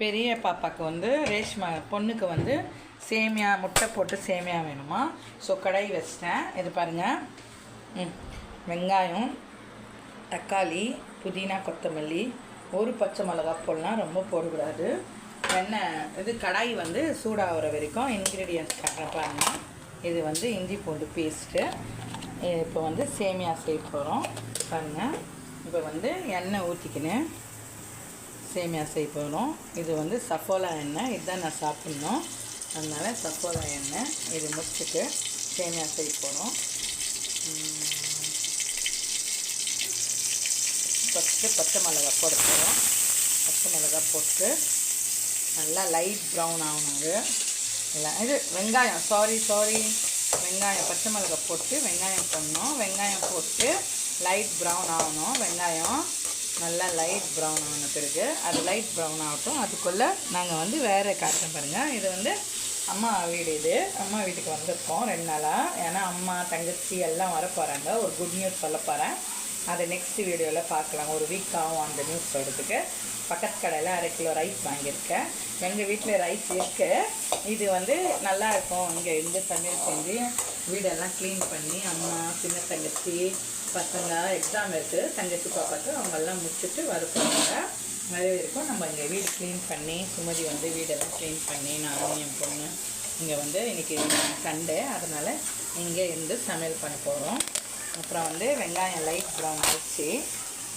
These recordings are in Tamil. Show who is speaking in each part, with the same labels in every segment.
Speaker 1: பெரிய பாப்பாவுக்கு வந்து ரேஷ்மா பொண்ணுக்கு வந்து சேமியா முட்டை போட்டு சேமியா வேணுமா. ஸோ கடாய் வச்சிட்டேன். இது பாருங்கள், வெங்காயம், தக்காளி, புதினா, கொத்தமல்லி, ஒரு பச்சை மிளகா போடலாம், ரொம்ப போடக்கூடாது. எண்ணெய் இது கடாய் வந்து சூடாகிற வரைக்கும் இன்க்ரீடியன்ட்ஸ் காட்டுறேன் பாருங்கள். இது வந்து இஞ்சி பூண்டு பேஸ்ட்டு. இப்போ வந்து சேமியா செய்ய போகிறோம் பாருங்கள். இப்போ வந்து எண்ணெய் ஊற்றிக்கின்னு சேமியா செய்ய போகிறோம். இது வந்து சஃபோலா எண்ணெய், இதுதான் நான் சாப்பிட்ணும், அதனால் சஃபோலா எண்ணெய். இது முடிச்சுட்டு சேமியா செய்ய போகிறோம். ஃபஸ்ட்டு பச்சை மிளகா போட போகிறோம். பச்சை மிளகா போட்டு நல்லா லைட் ப்ரௌன் ஆகணும். இல்லை இது வெங்காயம் சாரி வெங்காயம் பச்சை மிளகா போட்டு வெங்காயம் பண்ணணும். வெங்காயம் போட்டு லைட் ப்ரௌன் ஆகணும். வெங்காயம் நல்லா லைட் ப்ரௌன் ஆன பிறகு அது லைட் ப்ரௌன் ஆகட்டும். அதுக்குள்ளே நாங்கள் வந்து வேறு காட்டுறேன் பாருங்கள். இது வந்து அம்மா வீடு, இது அம்மா வீட்டுக்கு வந்திருக்கோம் 2 நாளாக. ஏன்னா அம்மா தங்கச்சி எல்லாம் வர போகிறாங்க. ஒரு குட் நியூஸ் சொல்ல போகிறேன், அதை நெக்ஸ்ட் வீடியோவில் பார்க்கலாம். ஒரு வீக் ஆகும் அந்த நியூஸ் சொல்கிறதுக்கு. பக்கத்து கடையில் 1/2 கிலோ ரைஸ் வாங்கியிருக்கேன். எங்கள் வீட்டில் ரைஸ் இருக்குது. இது வந்து நல்லாயிருக்கும். இங்கே இருந்து சமையல் செஞ்சு வீடெல்லாம் க்ளீன் பண்ணி அம்மா, சின்ன தங்கச்சி, பசங்க எக்ஸாம் இருக்குது தங்கச்சி பாப்பாவுக்கு, அவங்கெல்லாம் முடிச்சுட்டு வரப்போகிறாங்க. நிறைய இருக்கும். நம்ம இங்கே வீடு க்ளீன் பண்ணி சுமதி வந்து வீடெல்லாம் க்ளீன் பண்ணி நானும் என் பொண்ணு இங்கே வந்து இன்றைக்கி சண்டே, அதனால் இங்கே இருந்து சமையல் பண்ண போகிறோம். அப்புறம் வந்து வெங்காயம் லைட் ப்ரௌன் ஆகிடுச்சு.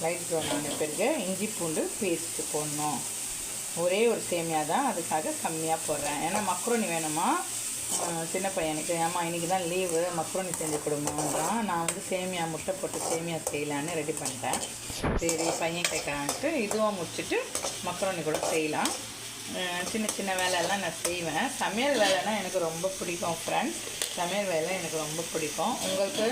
Speaker 1: லைட் ப்ரௌன் ஆன பிறகு இஞ்சி பூண்டு பேஸ்ட்டு போடணும். ஒரே ஒரு சேமியா தான், அதுக்காக கம்மியாக போடுறேன். ஏன்னா மக்ரோனி வேணுமா சின்ன பையனுக்கு. ஏமா இன்றைக்கி தான் லீவு, மக்ரோனி செஞ்சு கொடுமான்றான். நான் வந்து சேமியா முட்டை போட்டு சேமியா செய்யலான்னு ரெடி பண்ணிட்டேன். சரி பையன் கேட்குறான்ட்டு இதுவும் முடிச்சுட்டு மக்ரோனி கூட செய்யலாம். சின்ன சின்ன வேலையெல்லாம் நான் செய்வேன். சமையல் வேலைன்னா எனக்கு ரொம்ப பிடிக்கும் ஃப்ரெண்ட்ஸ். சமையல் வேலை எனக்கு ரொம்ப பிடிக்கும். உங்களுக்கு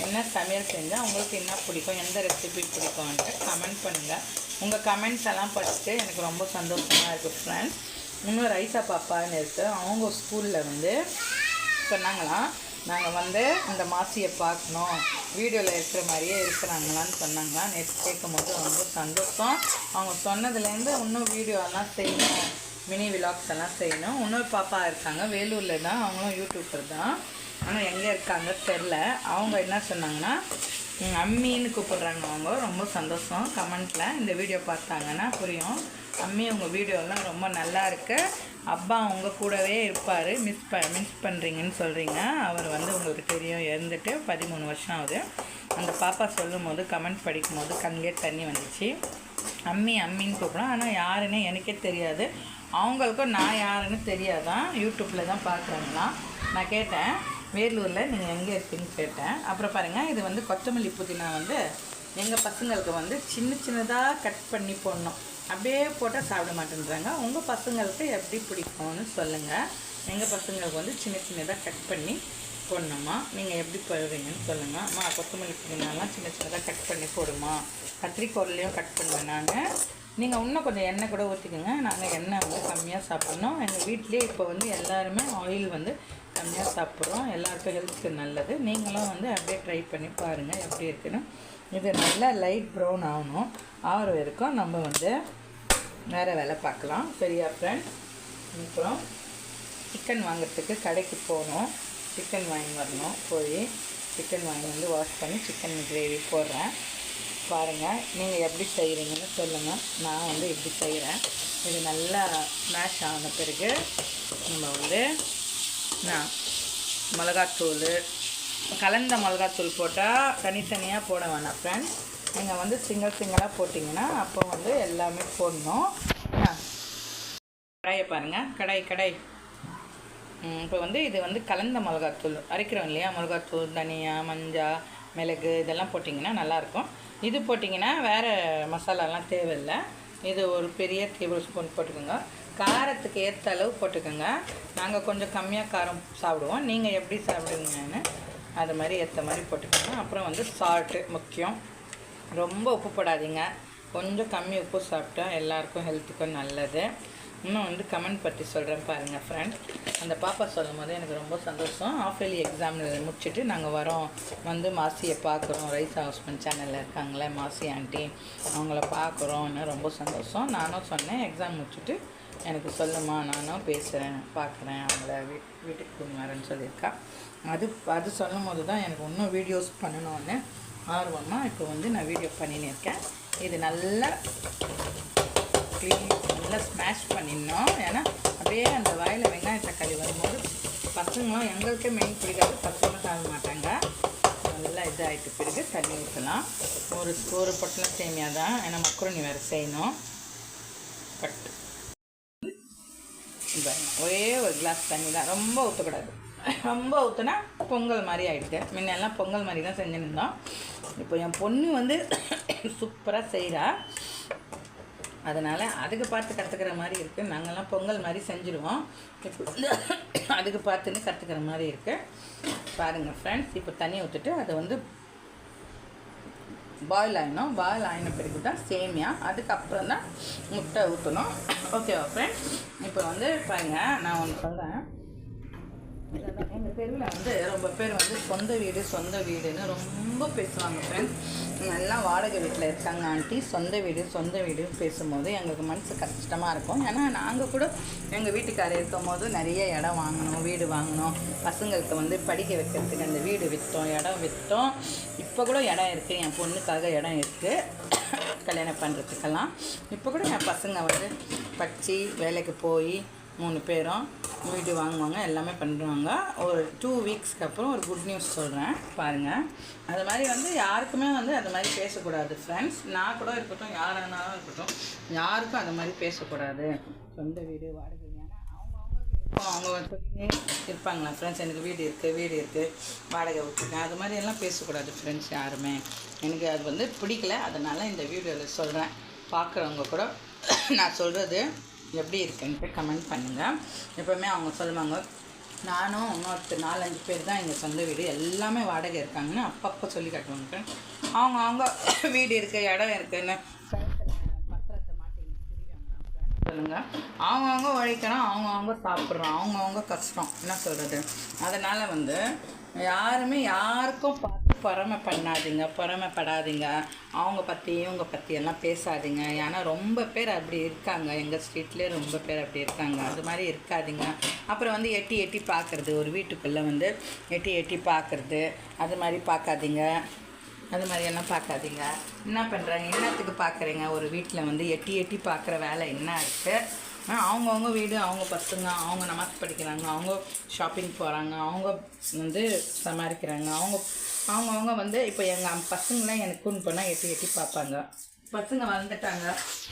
Speaker 1: என்ன சமையல் செஞ்சால் உங்களுக்கு என்ன பிடிக்கும், எந்த ரெசிபி பிடிக்கும்ன்ட்டு கமெண்ட் பண்ணுங்கள். உங்கள் கமெண்ட்ஸ் எல்லாம் படிச்சுட்டு எனக்கு ரொம்ப சந்தோஷமாக இருக்குது ஃப்ரெண்ட்ஸ். இன்னும் ரைஸா பாப்பான்னு இருக்குது. அவங்க ஸ்கூலில் வந்து சொன்னாங்களாம், நாங்கள் வந்து இந்த மாசியை பார்க்கணும், வீடியோவில் இருக்கிற மாதிரியே இருக்கிறாங்களான்னு சொன்னாங்களாம். நேற்று கேட்கும் போது ரொம்ப சந்தோஷம். அவங்க சொன்னதுலேருந்து இன்னும் வீடியோலாம் செய்யணும், மினி விலாக்ஸ் எல்லாம் செய்யணும். இன்னொரு பாப்பா இருக்காங்க வேலூரில் தான், அவங்களும் யூடியூபர் தான், ஆனால் எங்கே இருக்காங்க தெரில. அவங்க என்ன சொன்னாங்கன்னா அம்மின்னு கூப்பிட்றாங்க. அவங்க ரொம்ப சந்தோஷம். கமெண்ட்டில் இந்த வீடியோ பார்த்தாங்கன்னா புரியும். அம்மி உங்கள் வீடியோலாம் ரொம்ப நல்லா இருக்கு, அப்பா உங்கள் கூடவே இருப்பார், மிஸ் பண்ணுறீங்கன்னு சொல்கிறீங்க. அவர் வந்து உங்களுக்கு தெரியும், இறந்துட்டு 13 வருஷம் ஆகுது. அந்த பாப்பா சொல்லும் போது கமெண்ட் படிக்கும் போது கண்ணிலே தண்ணி வந்துச்சு. அம்மின்னு கூப்பிட்றோம், ஆனால் யாருன்னு எனக்கே தெரியாது. அவங்களுக்கும் நான் யாருன்னு தெரியாதான், யூடியூப்பில் தான் பார்க்குறாங்களாம். நான் கேட்டேன் வேலூரில் நீங்கள் எங்கே இருக்குன்னு கேட்டேன். அப்புறம் பாருங்கள், இது வந்து கொத்தமல்லி புதினா வந்து எங்கள் பசங்களுக்கு வந்து சின்னதாக கட் பண்ணி போடணும். அப்படியே போட்டால் சாப்பிட மாட்டேன்றாங்க. உங்கள் பசங்களுக்கு எப்படி பிடிக்கும்னு சொல்லுங்கள். எங்கள் பசங்களுக்கு வந்து சின்னதாக கட் பண்ணி போடணுமா, நீங்கள் எப்படி போடுவீங்கன்னு சொல்லுங்கள். அம்மா கொத்தமல்லி புதினாலாம் சின்னதாக கட் பண்ணி போடுமா, கத்திரிக்கோல்லையும் கட் பண்ணுவேன் நான். நீங்கள் இன்னும் கொஞ்சம் எண்ணெய் கூட ஊற்றிக்கோங்க. நாங்கள் எண்ணெய் வந்து கம்மியாக சாப்பிட்ணும். எங்கள் வீட்டிலே இப்போ வந்து எல்லாருமே ஆயில் வந்து கம்மியாக சாப்பிட்றோம். எல்லாருக்கும் ஹெல்த்துக்கு நல்லது. நீங்களும் வந்து அப்படியே ட்ரை பண்ணி பாருங்கள் எப்படி இருக்குன்னு. இது நல்லா லைட் ப்ரௌன் ஆகணும். ஆகிற வரைக்கும் நம்ம வந்து வேறு வேலை பார்க்கலாம். சரியா ஃப்ரெண்ட்ஸ்? அப்புறம் சிக்கன் வாங்குறதுக்கு கடைக்கு போகணும். சிக்கன் வாங்கி வரணும். போய் சிக்கன் வாங்கி வந்து வாஷ் பண்ணி சிக்கன் கிரேவி போடுறேன். பாருங்கள் நீங்கள் எப்படி செய்கிறீங்கன்னு சொல்லுங்கள். நான் வந்து இப்படி செய்கிறேன். இது நல்லா ஸ்மாஷ் ஆன பிறகு நம்ம வந்து மிளகாத்தூள், கலந்த மிளகாத்தூள் போட்டால் தனித்தனியாக போட வேணாம் ஃப்ரெண்ட்ஸ். நீங்கள் வந்து சிங்கிளாக போட்டிங்கன்னா அப்போ வந்து எல்லாமே போடணும். கடாயை பாருங்கள், கடாய். இப்போ வந்து இது வந்து கலந்த மிளகாத்தூள் அரைக்கிறோம் இல்லையா, மிளகாத்தூள், தனியா, மஞ்சள், மிளகு இதெல்லாம் போட்டிங்கன்னா நல்லாயிருக்கும். இது போட்டிங்கன்னா வேறு மசாலாலாம் தேவையில்லை. இது ஒரு பெரிய டேபிள் ஸ்பூன் போட்டுக்கோங்க. காரத்துக்கு ஏற்ற அளவு போட்டுக்கோங்க. நாங்கள் கொஞ்சம் கம்மியாக காரம் சாப்பிடுவோம், நீங்கள் எப்படி சாப்பிடுவீங்கன்னு அது மாதிரி ஏற்ற மாதிரி போட்டுக்கோங்க. அப்புறம் வந்து சால்ட்டு முக்கியம். ரொம்ப உப்பு போடாதீங்க, கொஞ்சம் கம்மி உப்பு சாப்பிட்டா எல்லாருக்கும் ஹெல்த்துக்கும் நல்லது. இன்னும் வந்து கமெண்ட் பற்றி சொல்கிறேன் பாருங்கள் ஃப்ரெண்ட். அந்த பாப்பா சொல்லும் போது எனக்கு ரொம்ப சந்தோஷம். ஆஃப் இயர்லி எக்ஸாம் முடிச்சுட்டு நாங்கள் வரோம், வந்து மாசியை பார்க்குறோம். ரைஸ் ஹவுஸ்பண்ட் சேனலில் இருக்காங்களே மாசி ஆண்டி, அவங்கள பார்க்குறோன்னு ரொம்ப சந்தோஷம். நானும் சொன்னேன் எக்ஸாம் முடிச்சுட்டு எனக்கு சொல்லுமா, நானும் பேசுகிறேன், பார்க்குறேன், அவங்கள வீட்டுக்கு கொண்டு வரேன்னு சொல்லியிருக்கா. அது சொல்லும் போது தான் எனக்கு இன்னும் வீடியோஸ் பண்ணணும்னு ஆர்வமாக இப்போ வந்து நான் வீடியோ பண்ணின்னு இருக்கேன். இது நல்லா நல்லா ஸ்மாஷ் பண்ணிடணும். ஏன்னா அப்படியே அந்த வாயில் வெங்காயம் தக்காளி வரும்போது பசங்களும் எங்களுக்கே மெயின் பிடிக்காது, பசங்களும் சாப்பிட மாட்டாங்க. நல்லா இதாகிட்டு பிறகு தண்ணி ஊற்றலாம். ஒரு பொட்டலம் சேமியா தான், ஏன்னா மக்ரோனி வேறு செய்யணும். கட்டு ஒரே ஒரு கிளாஸ் தண்ணி தான், ரொம்ப ஊற்றக்கூடாது. ரொம்ப ஊற்றுனா பொங்கல் மாதிரி ஆகிடுது. முன்னெல்லாம் பொங்கல் மாதிரி தான் செஞ்சுருந்தோம். இப்போ என் பொண்ணு வந்து சூப்பராக செய்கிறா. அதனால் அதுக்கு பார்த்து கற்றுக்கிற மாதிரி இருக்குது. நாங்கள்லாம் பொங்கல் மாதிரி செஞ்சுடுவோம். இப்போ அதுக்கு பார்த்துன்னு கற்றுக்கிற மாதிரி இருக்குது. பாருங்கள் ஃப்ரெண்ட்ஸ், இப்போ தண்ணி ஊற்றிட்டு அதை வந்து பாயில் ஆகிடணும். பாயில் ஆகின பிறகு தான் சேமியா, அதுக்கப்புறம் தான் முட்டை ஊற்றணும். ஓகேவா ஃப்ரெண்ட்ஸ்? இப்போ வந்து பாருங்கள், நான் ஒன்று சொல்கிறேன். எங்கள் தெருவில் வந்து ரொம்ப பேர் வந்து சொந்த வீடுன்னு ரொம்ப பேசுவாங்க ஃப்ரெண்ட்ஸ். எல்லாம் வாடகை வீட்டில் இருக்காங்க ஆண்டி. சொந்த வீடு பேசும்போது எங்களுக்கு மனசு கஷ்டமாக இருக்கும். ஏன்னா நாங்கள் கூட எங்கள் வீட்டுக்காரர் இருக்கும் போது நிறைய இடம் வாங்கினோம், வீடு வாங்கினோம். பசங்களுக்கு வந்து படிக்க வைக்கிறதுக்கு அந்த வீடு விற்றோம், இடம் விற்றோம். இப்போ கூட இடம் இருக்குது, என் பொண்ணுக்காக இடம் இருக்குது கல்யாணம் பண்ணுறதுக்கெல்லாம். இப்போ கூட என் பசங்க வந்து படித்து வேலைக்கு போய் 3 பேரும் வீடு வாங்குவாங்க, எல்லாமே பண்ணுவாங்க. ஒரு 2 வீக்ஸ்க்கு அப்புறம் ஒரு குட் நியூஸ் சொல்கிறேன் பாருங்கள். அது மாதிரி வந்து யாருக்குமே வந்து அது மாதிரி பேசக்கூடாது ஃப்ரெண்ட்ஸ். நான் கூட இருக்கட்டும், யாரானாலும் இருக்கட்டும், யாருக்கும் அது மாதிரி பேசக்கூடாது. சொந்த வீடு வாடகை, ஏன்னா அவங்க சொல்லி இருப்பாங்களா ஃப்ரெண்ட்ஸ், எனக்கு வீடு இருக்குது வாடகை விட்டுருக்கேன், அது மாதிரி எல்லாம் பேசக்கூடாது ஃப்ரெண்ட்ஸ் யாருமே. எனக்கு அது வந்து பிடிக்கல. அதனால் இந்த வீடியோவில் சொல்கிறேன். பார்க்குறவங்க கூட நான் சொல்கிறது எப்படி இருக்குன்ட்டு கமெண்ட் பண்ணுங்கள். எப்போவுமே அவங்க சொல்லுவாங்க, நானும் இன்னொருத்தர் 4-5 பேர் தான் எங்கள் சொந்த வீடு, எல்லாமே வாடகை இருக்காங்கன்னு அப்பப்போ சொல்லி காட்டுவாங்க. அவங்க வீடு இருக்குது, இடம் இருக்குதுன்னு பத்திரத்தை மாட்டின்னு தெரியாங்களா சொல்லுங்கள். அவங்கவுங்க உழைக்கணும், அவங்கவுங்க சாப்பிட்றோம், அவங்கவுங்க கஷ்டம், என்ன சொல்கிறது. அதனால் வந்து யாருமே யாருக்கும் பார்த்து பொறாமைப்படாதீங்க. அவங்க பற்றி இவங்க பற்றி எல்லாம் பேசாதீங்க. ஏன்னா ரொம்ப பேர் அப்படி இருக்காங்க, எங்கள் ஸ்ட்ரீட்லேயே ரொம்ப பேர் அப்படி இருக்காங்க. அது மாதிரி இருக்காதீங்க. அப்புறம் வந்து எட்டி பார்க்குறது, ஒரு வீட்டுக்குள்ளே வந்து எட்டி பார்க்குறது, அது மாதிரி பார்க்காதீங்க. அது மாதிரியெல்லாம் பார்க்காதீங்க. என்ன பண்ணுறாங்க, என்னத்துக்கு பார்க்குறீங்க? ஒரு வீட்டில் வந்து எட்டி பார்க்குற வேலை என்ன இருக்குது? அவங்கவுங்க வீடு, அவங்க பசங்க, அவங்க நமாஸ் படிக்கிறாங்க, அவங்க ஷாப்பிங் போகிறாங்க, அவங்க வந்து சமாளிக்கிறாங்க. அவங்கவுங்க வந்து இப்போ எங்கள் பசங்களாம் எனக்கு கூண்டு போனால் எட்டி பார்ப்பாங்க. பசங்க வளர்ந்துட்டாங்க,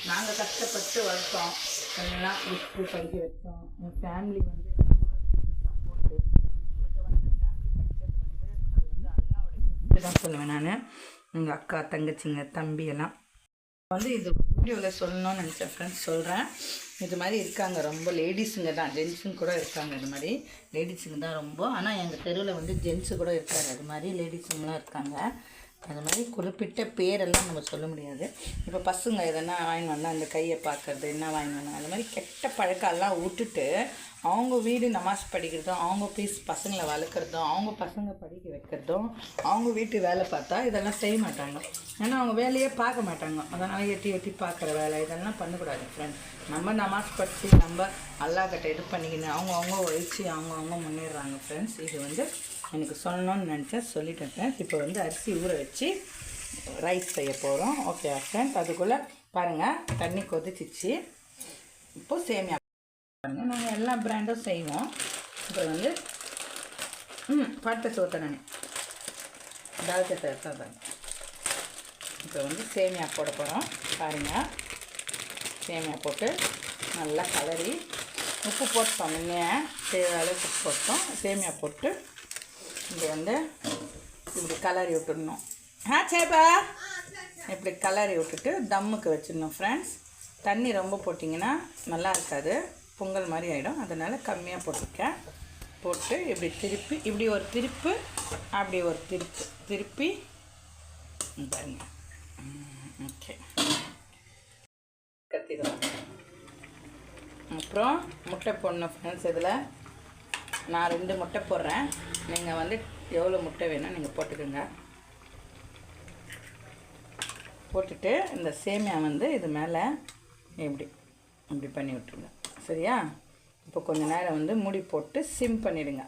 Speaker 1: நாங்கள் கஷ்டப்பட்டு வளர்த்தோம், எல்லாம் ஸ்கூல் படிக்க வச்சோம். என் ஃபேமிலி வந்து சப்போர்ட்டு, எனக்கு வந்து ஃபேமிலி படித்தது வந்து அது வந்து அல்லாவோட தான் சொல்லுவேன் நான். எங்கள் அக்கா, தங்கச்சிங்க, தம்பி எல்லாம் வந்து இது வீடியோவில் சொல்லணும்னு நினச்சேன் ஃப்ரெண்ட்ஸ், சொல்கிறேன். இது மாதிரி இருக்காங்க ரொம்ப லேடிஸுங்க தான், ஜென்ஸுங்க கூட இருக்காங்க. இது மாதிரி லேடிஸுங்க தான் ரொம்ப. ஆனால் எங்கள் தெருவில் வந்து ஜென்ஸு கூட இருக்காங்க. அது மாதிரி லேடிஸுங்களாம் இருக்காங்க. அது மாதிரி குறிப்பிட்ட பேரெல்லாம் நம்ம சொல்ல முடியாது. இப்போ பசங்க எதனா வாங்கி வந்தால் அந்த கையை பார்க்குறது, என்ன வாங்கி வந்தாங்க, அது மாதிரி கெட்ட பழக்கெல்லாம் விட்டுட்டு அவங்க வீடு நமாஸ் படிக்கிறதும், அவங்க பசங்களை வளர்க்குறதும், அவங்க பசங்க படிக்க வைக்கிறதும், அவங்க வீட்டு வேலை பார்த்தா இதெல்லாம் செய்ய மாட்டாங்க. ஏன்னா அவங்க வேலையே பார்க்க மாட்டாங்க. அதனால் எட்டி பார்க்குற வேலை இதெல்லாம் பண்ணக்கூடாது ஃப்ரெண்ட்ஸ். நம்ம நமாஸ் படித்து நம்ம அல்லாஹ்கிட்ட இது பண்ணிக்கின்னு அவங்கவுங்க உழைச்சி அவங்கவுங்க முன்னேறாங்க ஃப்ரெண்ட்ஸ். இது வந்து எனக்கு சொல்லணும்னு நினச்சேன், சொல்லிட்டேன் ஃப்ரெண்ட்ஸ். இப்போ வந்து அரிசி ஊற வச்சு ரைஸ் செய்ய போகிறோம். ஓகே ஃப்ரெண்ட்ஸ், அதுக்குள்ளே பாருங்கள் தண்ணி கொதிச்சிச்சு. இப்போது சேமியா பாருங்கள், நாங்கள் எல்லா பிராண்டும் செய்வோம். இப்போ வந்து பாட்டை சோத்த நான் தாவத்தை எடுத்தாங்க. இப்போ வந்து சேமியா போட போகிறோம். பாருங்கள், சேமியா போட்டு நல்லா கலரி உப்பு போட்டோம், நீங்கள் தேவையான அளவுக்கு உப்பு போட்டோம். சேமியா போட்டு இங்கே வந்து இப்படி கலரி விட்டுடணும். சேப்பா இப்படி கலரி விட்டுட்டு தம்முக்கு வச்சிடணும் ஃப்ரெண்ட்ஸ். தண்ணி ரொம்ப போட்டிங்கன்னா நல்லா இருக்காது, பொங்கல் மாதிரி ஆகிடும். அதனால் கம்மியாக போட்டிருக்கேன். போட்டு இப்படி திருப்பி, இப்படி ஒரு திருப்பு, அப்படி ஒரு திருப்பி பாருங்க. ஓகே, கத்திடுவோம். அப்புறம் முட்டை போடணும் ஃப்ரெண்ட்ஸ். இதில் நான் 2 முட்டை போடுறேன். நீங்கள் வந்து எவ்வளோ முட்டை வேணும் நீங்கள் போட்டுக்கோங்க. போட்டுட்டு இந்த சேமியா வந்து இது மேலே இப்படி பண்ணி விட்டுருங்க. சரியா? இப்போ கொஞ்சம் நேரம் வந்து மூடி போட்டு சிம் பண்ணிவிடுங்க.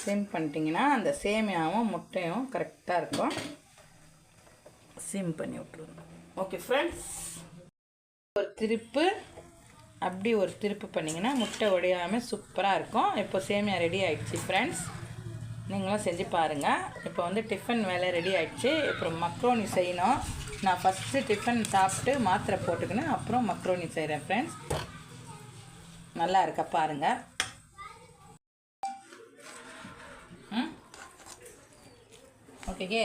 Speaker 1: சிம் பண்ணிட்டீங்கன்னா அந்த சேமியாவும் முட்டையும் கரெக்டாக இருக்கும். சிம் பண்ணி விட்ருங்க. ஓகே ஃப்ரெண்ட்ஸ், ஒரு திருப்பு அப்படி ஒரு திருப்பு பண்ணிங்கன்னா முட்டை உடையாமல் சூப்பராக இருக்கும். இப்போ சேமியா ரெடி ஆகிடுச்சு ஃப்ரெண்ட்ஸ், நீங்களும் செஞ்சு பாருங்கள். இப்போ வந்து டிஃபன் வேலை ரெடி ஆகிடுச்சு. அப்புறம் மக்ரோனி செய்யணும். நான் ஃபஸ்ட்டு டிஃபன் சாப்பிட்டு மாத்திரை போட்டுக்கின்னு அப்புறம் மக்ரோனி செய்கிறேன் ஃப்ரெண்ட்ஸ். நல்லா இருக்கா பாருங்கள். ஓகே,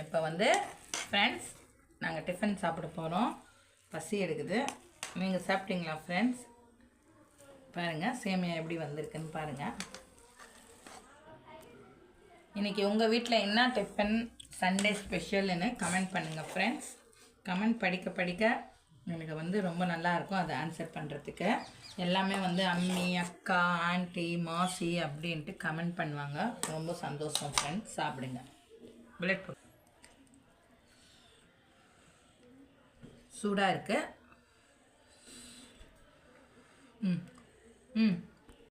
Speaker 1: இப்போ வந்து ஃப்ரெண்ட்ஸ் நாங்கள் டிஃபன் சாப்பிட போகிறோம். பசி எடுக்குது. நீங்கள் சாப்பிட்டீங்களா ஃப்ரெண்ட்ஸ்? பாருங்கள் சேமியா எப்படி வந்திருக்குன்னு பாருங்கள். இன்றைக்கி உங்கள் வீட்டில் என்ன டிஃபன் சண்டே ஸ்பெஷல்னு கமெண்ட் பண்ணுங்கள் ஃப்ரெண்ட்ஸ். கமெண்ட் படிக்க எனக்கு வந்து ரொம்ப நல்லாயிருக்கும் அதை ஆன்சர் பண்ணுறதுக்கு. எல்லாமே வந்து அம்மி, அக்கா, ஆண்டி, மாசி அப்படின்ட்டு கமெண்ட் பண்ணுவாங்க. ரொம்ப சந்தோஷம் ஃப்ரெண்ட்ஸ். சாப்பிடுங்க. பிளேட் போட்டு சூடாக இருக்குது.